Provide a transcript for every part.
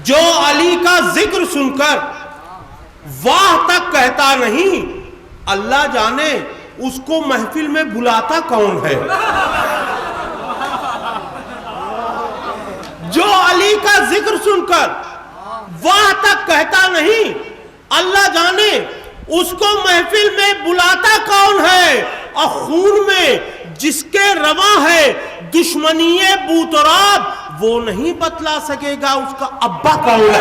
جو علی کا ذکر سن کر واہ تک کہتا نہیں، اللہ جانے اس کو محفل میں بلاتا کون ہے۔ جو علی کا ذکر سن کر واہ تک کہتا نہیں، اللہ جانے اس کو محفل میں بلاتا کون ہے۔ اور خون میں جس کے رواں ہے دشمنی بوتراب، وہ نہیں بتلا سکے گا اس کا ابا کون ہے۔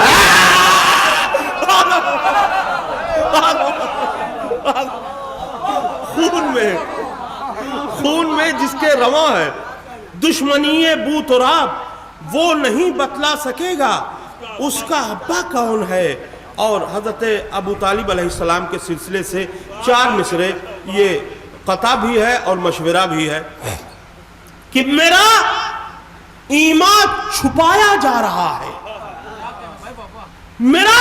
خون میں جس کے رواں ہے دشمنی بوتراب، وہ نہیں بتلا سکے گا اس کا ابا کون ہے۔ اور حضرت ابو طالب علیہ السلام کے سلسلے سے 4 مصرے، یہ قطع بھی ہے اور مشورہ بھی ہے کہ میرا ایمان چھپایا جا رہا ہے، میرا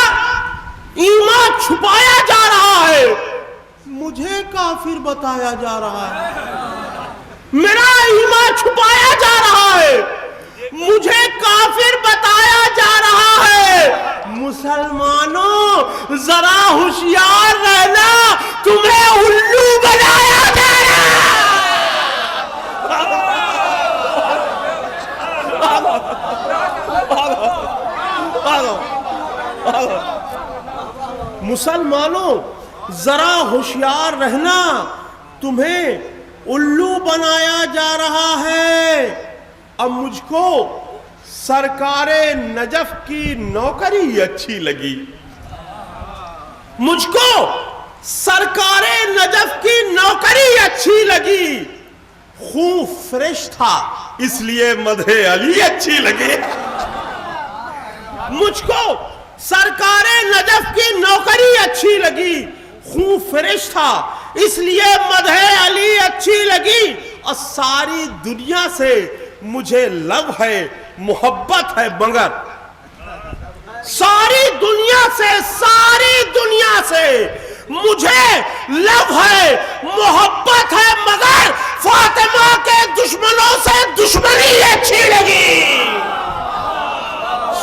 ایمان چھپایا جا رہا ہے، مجھے کافر بتایا جا رہا ہے۔ میرا ایمان چھپایا جا رہا ہے، مجھے کافر بتایا جا رہا ہے۔ مسلمانوں ذرا ہوشیار رہنا، تمہیں الو بنایا جا رہا ہے۔ مسلمانوں ذرا ہوشیار رہنا، تمہیں الو بنایا جا رہا ہے۔ اب مجھ کو سرکار نجف کی نوکری اچھی لگی، مجھ کو سرکار نجف کی نوکری اچھی لگی، خون فریش تھا اس لیے مدح علی اچھی لگی۔ مجھ کو سرکار نجف کی نوکری اچھی لگی، خون فریش تھا اس لیے مدح علی اچھی لگی۔ اور ساری دنیا سے مجھے لو ہے محبت ہے مگر، ساری دنیا سے مجھے لو ہے محبت ہے مگر، فاطمہ کے دشمنوں سے دشمنی اچھی لگی۔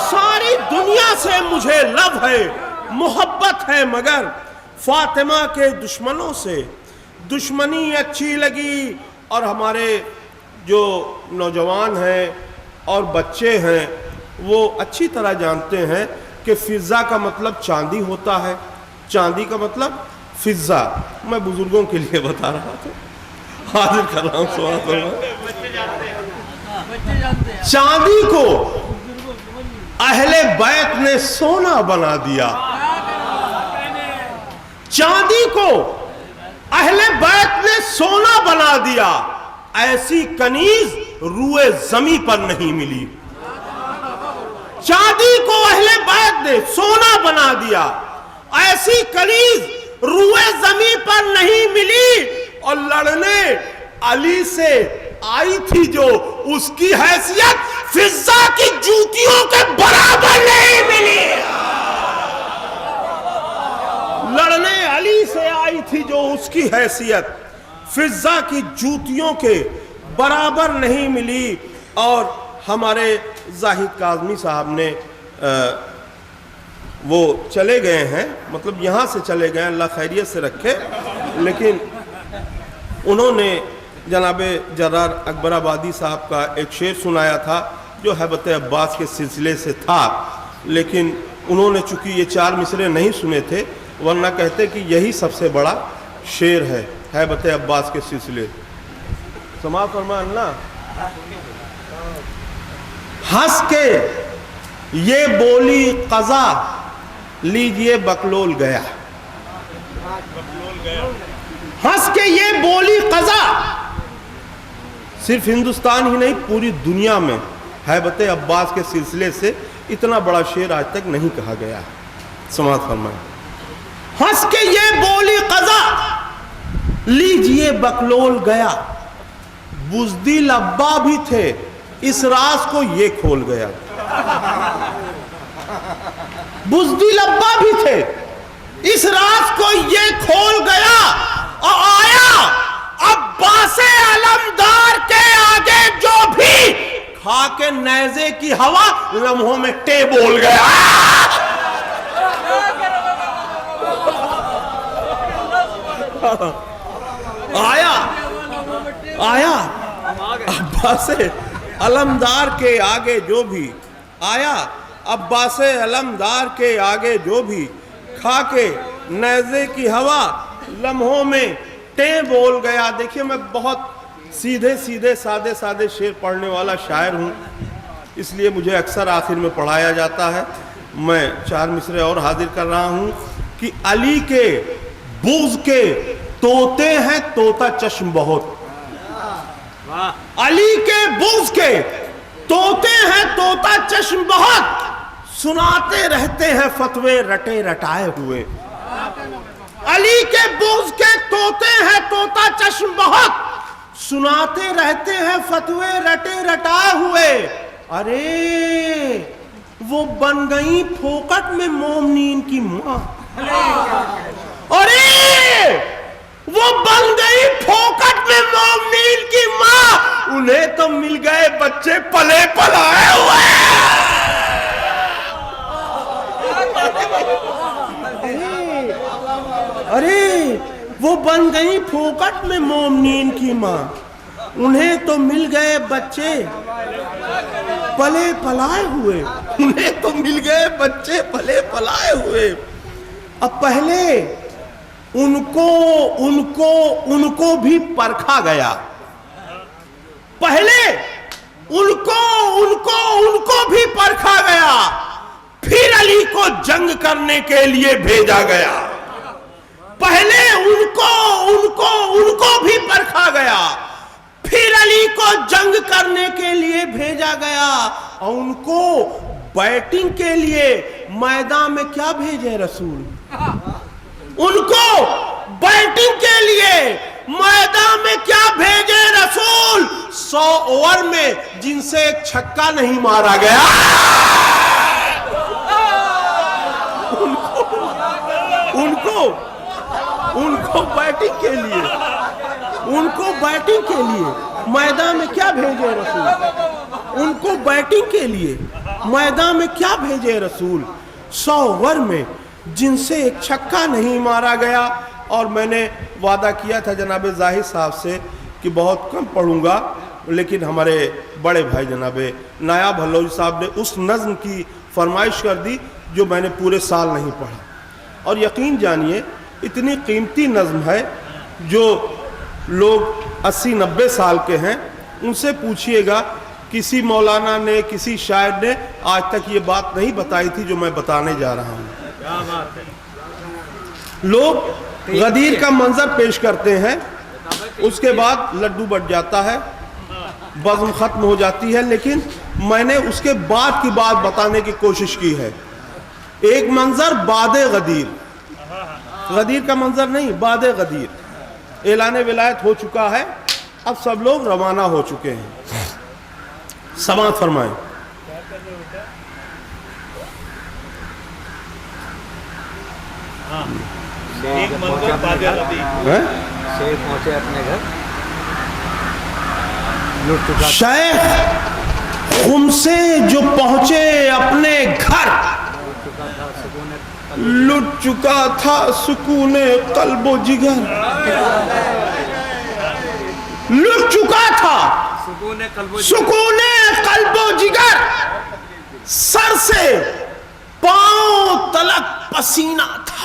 ساری دنیا سے مجھے لو ہے محبت ہے مگر، فاطمہ کے دشمنوں سے دشمنی اچھی لگی۔ اور ہمارے جو نوجوان ہیں اور بچے ہیں وہ اچھی طرح جانتے ہیں کہ فضہ کا مطلب چاندی ہوتا ہے، چاندی کا مطلب فضہ۔ میں بزرگوں کے لیے بتا رہا تھا، حاضر کر رہا ہوں سوال۔ چاندی کو اہل بیت نے سونا بنا دیا، چاندی کو اہل بیت نے سونا بنا دیا، ایسی کنیز روئے زمیں پر نہیں ملی۔ چاندی کو اہل بیت نے سونا بنا دیا، ایسی کنیز روئے زمیں پر نہیں ملی۔ اور لڑنے علی سے آئی تھی جو، اس کی حیثیت فضہ کی جوتیوں کے برابر نہیں ملی۔ لڑنے علی سے آئی تھی جو، اس کی حیثیت فضہ کی جوتیوں کے برابر نہیں ملی۔ اور ہمارے زاہد کاظمی صاحب نے وہ چلے گئے ہیں، مطلب یہاں سے چلے گئے، اللہ خیریت سے رکھے، لیکن انہوں نے جناب جرار اکبر آبادی صاحب کا ایک شعر سنایا تھا جو ہیبت عباس کے سلسلے سے تھا، لیکن انہوں نے چونکہ یہ 4 مصرے نہیں سنے تھے، ورنہ کہتے کہ یہی سب سے بڑا شعر ہے ہیبت عباس کے سلسلے۔ سماع فرما اللہ، ہنس کے یہ بولی قضا لیجئے بکلول گیا، ہنس کے یہ بولی قضا۔ صرف ہندوستان ہی نہیں، پوری دنیا میں ہیبت عباس کے سلسلے سے اتنا بڑا شعر آج تک نہیں کہا گیا۔ سماعت فرمائیں، ہنس کے یہ بولی قضا لیجئے بکلول گیا، بزدل ابا بھی تھے اس راز کو یہ کھول گیا۔ بزدل ابا بھی تھے اس راز کو یہ کھول گیا، اور آیا عباس علمدار کے آگے جو بھی کھا کے نیزے کی ہوا لمحوں میں ٹے بول گیا. آیا عباس علمدار کے آگے جو بھی آیا، عباس علمدار کے آگے جو بھی کھا کے نیزے کی ہوا لمحوں میں ٹے بول گیا. دیکھیے میں بہت سیدھے سیدھے سادے سادے شعر پڑھنے والا شاعر ہوں، اس لیے مجھے اکثر آخر میں پڑھایا جاتا ہے. میں 4 مصرے اور حاضر کر رہا ہوں کہ علی کے بغض کے طوطے ہیں طوطا چشم بہت. علی کے بغض کے طوطے ہیں طوطا چشم بہت، سناتے رہتے ہیں فتوے رٹے رٹائے ہوئے. علی کے بغض کے طوطے ہیں طوطا چشم بہت، سناتے رہتے ہیں فتوے رٹے رٹائے ہوئے. ارے وہ بن گئی پھوکٹ میں مومنین کی ماں. ارے وہ بن گئی پھوکٹ میں مومنین کی ماں، انہیں تو مل گئے بچے پلے پلائے ہوئے. ارے وہ بن گئی پھوکٹ میں مومنین کی ماں، انہیں تو مل گئے بچے پلے پلائے ہوئے. انہیں تو مل گئے بچے پلے پلائے ہوئے. اب پہلے ان کو بھی پرکھا گیا. پہلے ان کو بھی پرکھا گیا، پھر علی کو جنگ کرنے کے لیے بھیجا گیا. پہلے ان کو بھی پرکھا گیا، پھر علی کو جنگ کرنے کے لیے بھیجا گیا. اور ان کو بیٹنگ کے لیے میدان میں کیا بھیجے رسول؟ ان کو بیٹنگ کے لیے میدان میں کیا بھیجے رسول؟ 100 اوور میں جن سے ایک چھکا نہیں مارا گیا. ان کو بیٹنگ کے لیے میدان میں کیا بھیجے رسول؟ ان کو بیٹنگ کے لیے میدان میں کیا بھیجے رسول؟ 100 اوور میں جن سے ایک چھکا نہیں مارا گیا. اور میں نے وعدہ کیا تھا جناب زاہد صاحب سے کہ بہت کم پڑھوں گا، لیکن ہمارے بڑے بھائی جناب نایاب حلوی صاحب نے اس نظم کی فرمائش کر دی جو میں نے پورے سال نہیں پڑھا. اور یقین جانیے اتنی قیمتی نظم ہے، جو لوگ 80-90 سال کے ہیں ان سے پوچھئے گا، کسی مولانا نے کسی شاعر نے آج تک یہ بات نہیں بتائی تھی جو میں بتانے جا رہا ہوں. لوگ غدیر کا منظر پیش کرتے ہیں، اس کے بعد لڈو بٹ جاتا ہے، بزم ختم ہو جاتی ہے، لیکن میں نے اس کے بعد کی بات بتانے کی کوشش کی ہے. ایک منظر بعد غدیر، غدیر کا منظر نہیں، بعد غدیر. اعلان ولایت ہو چکا ہے، اب سب لوگ روانہ ہو چکے ہیں. سماعت فرمائیں. ایک منظر بعد غدیر، شیخ پہنچے اپنے گھر، شیخ خم سے جو پہنچے اپنے گھر، لٹ چکا تھا سکون قلب و جگر. لٹ چکا تھا سکون قلب و جگر، سر سے پاؤں تلک پسینہ تھا.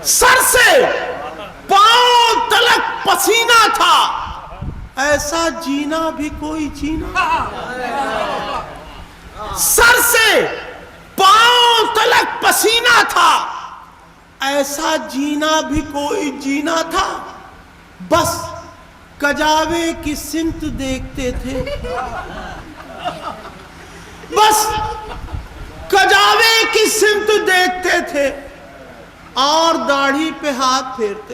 سر سے پاؤں تلک پسینہ تھا، ایسا جینا بھی کوئی جینا. سر سے پاؤں تلک پسینہ تھا، ایسا جینا بھی کوئی جینا تھا. بس کجاوے کی سمت دیکھتے تھے، بس کجاوے کی سمت دیکھتے تھے اور داڑھی پہ ہاتھ پھیرتے.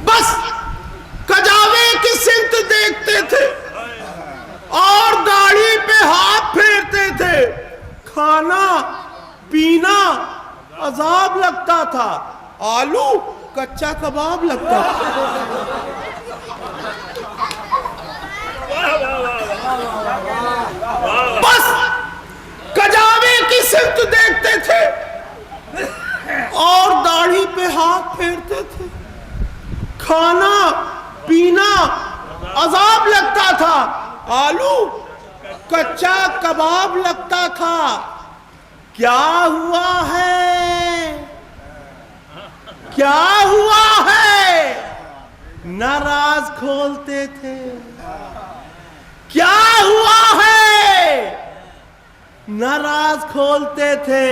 بس کجاوے کی سمت دیکھتے تھے اور داڑھی پہ ہاتھ پھیرتے تھے. کھانا پینا عذاب لگتا تھا، آلو کچا کباب لگتا تھا. کھانا پینا عذاب لگتا تھا، آلو کچا کباب لگتا تھا. کیا ہوا ہے؟ کیا ہوا ہے؟ نہ راز کھولتے تھے. کیا ہوا ہے؟ نہ راز کھولتے تھے،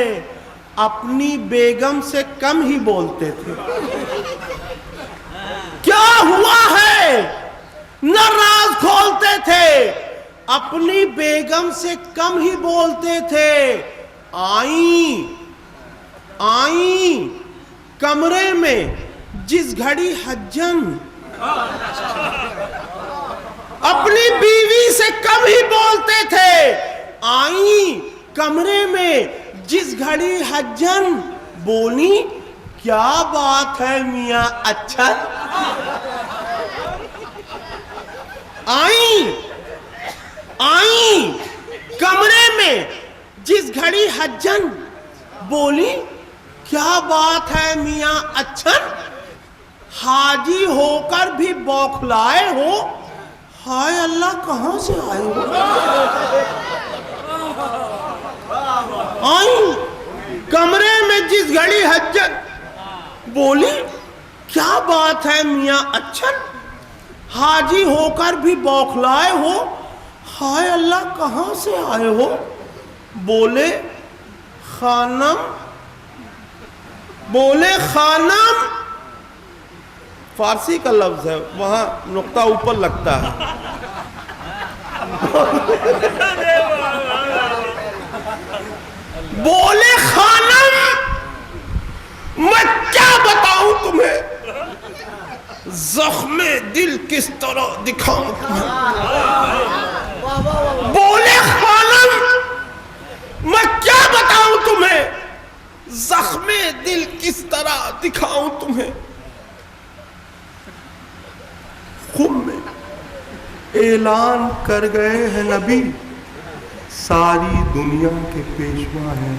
اپنی بیگم سے کم ہی بولتے تھے. کیا ہوا ہے؟ نہ راز کھولتے تھے، اپنی بیگم سے کم ہی بولتے تھے. آئیں کمرے میں جس گھڑی حجن، اپنی بیوی سے کم ہی بولتے تھے. آئیں کمرے میں جس گھڑی حجن، بولی کیا بات ہے میاں اچھا. آئیں کمرے میں جس گھڑی حجن، بولی کیا بات ہے میاں اچھن. حاجی ہو کر بھی بوکھلائے ہو، ہائے اللہ کہاں سے آئے ہو. آئیں کمرے میں جس گھڑی حجن، بولی کیا بات ہے میاں اچھن. حاجی ہو کر بھی بوکھلائے ہو، ہائے اللہ کہاں سے آئے ہو. بولے خانم فارسی کا لفظ ہے، وہاں نقطہ اوپر لگتا ہے. بولے خانم میں کیا بتاؤں تمہیں، زخم دل کس طرح دکھاؤں تمہیں. بولے خانم میں کیا بتاؤں تمہیں، زخم دل کس طرح دکھاؤں تمہیں. خم میں اعلان کر گئے ہیں نبی، ساری دنیا کے پیشوا ہیں.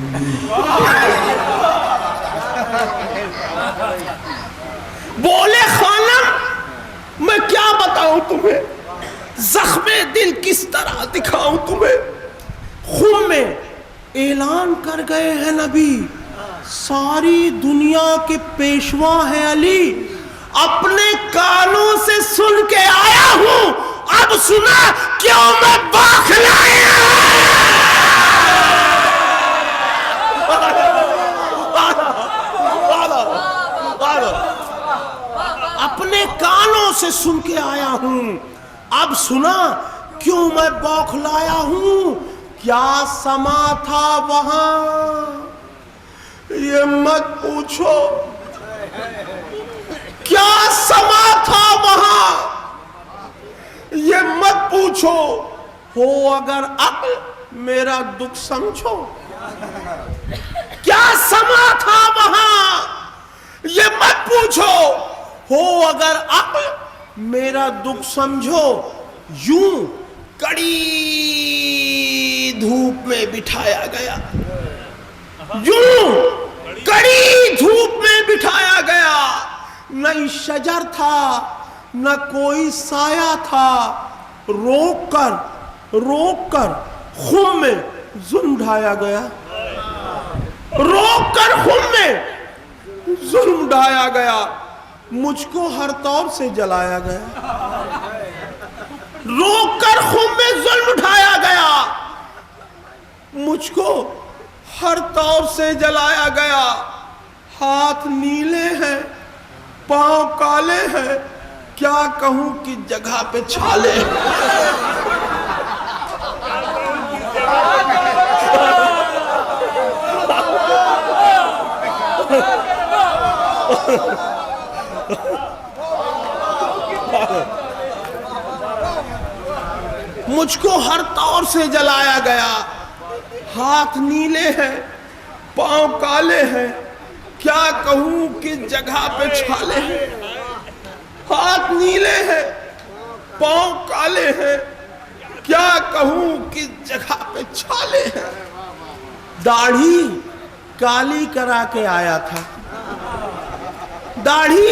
بولے خانم میں کیا بتاؤں تمہیں، زخم دل کس طرح دکھاؤں تمہیں. خم میں اعلان کر گئے ہیں نبی، ساری دنیا کے پیشوا ہیں علی. اپنے کانوں سے سن کے آیا ہوں، اب سنا کیوں میں بوکھلایا. اپنے کانوں سے سن کے آیا ہوں، اب سنا کیوں میں بوکھلایا ہوں. کیا سما تھا وہاں یہ مت پوچھو، کیا سما تھا وہاں یہ مت پوچھو. ہو اگر عقل میرا دکھ سمجھو. کیا سما تھا وہاں یہ مت پوچھو، ہو اگر عقل میرا دکھ سمجھو. یوں کڑی دھوپ میں بٹھایا گیا، یوں کڑی دھوپ میں بٹھایا گیا. نہ شجر تھا نہ کوئی سایہ تھا. روک کر خم میں ظلم ڈھایا گیا. روک کر خم میں ظلم ڈھایا گیا. مجھ کو ہر طور سے جلایا گیا. روک کر خم میں ظلم ڈھایا گیا. مجھ کو ہر طور سے جلایا گیا. ہاتھ نیلے ہیں پاؤں کالے ہیں، کیا کہوں کہ جگہ پہ چھالے ہیں. مجھ کو ہر طور سے جلایا گیا. ہاتھ نیلے ہیں پاؤں کالے ہیں، کیا کہوں کہ جگہ پہ چھالے ہیں. ہاتھ نیلے ہیں پاؤں کالے ہیں، کیا کہوں کہ جگہ پہ چھالے ہیں. داڑھی کالی کرا کے آیا تھا، داڑھی